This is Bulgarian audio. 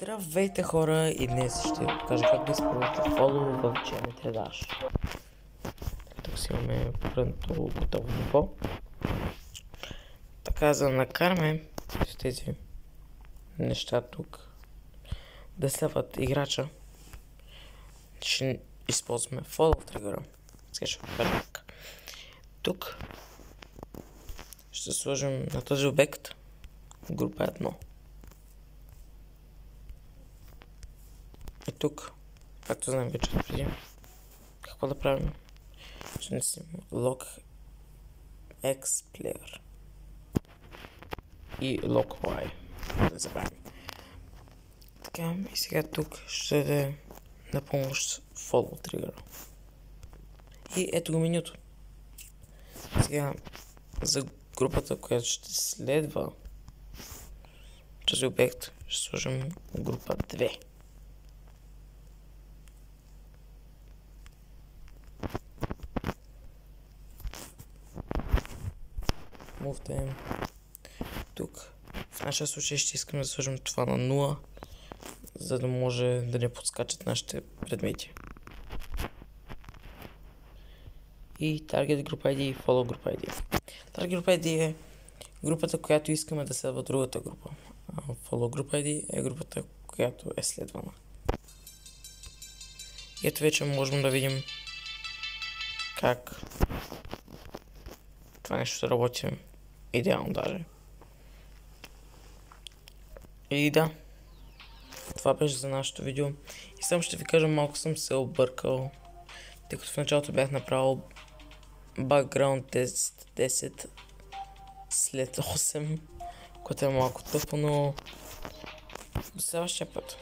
Здравейте хора, и днес ще ви покажа как да използвате follow в Geometry Dash. Тук си имаме първото готово ниво. Така, за да накараме с тези неща тук да следват играча, ще използваме follow тригъра. Сега ще покажа как. Тук ще сложим на този обект група 1. И тук, както знаем вече преди, какво да правим? Ще несем log x player и log y. Да забравим. Така, и сега тук ще даде на помощ follow тригъра. И ето го менюто. Сега за групата, която ще следва този обект, ще сложим група 2. Мувтаем. Тук в нашия случай ще искаме да сложим това на 0, за да може да не подскачат нашите предмети. И Target Group ID и Follow Group ID. Target Group ID е групата, която искаме да следва другата група. Follow Group ID е групата, която е следвана. И ето вече можем да видим как това нещо ще работи идеално даже. И да, това беше за нашето видео. И само ще ви кажа, малко съм се объркал, тъй като в началото бях направил background test 10 след 8, което е малко тъпо, но до следващия път.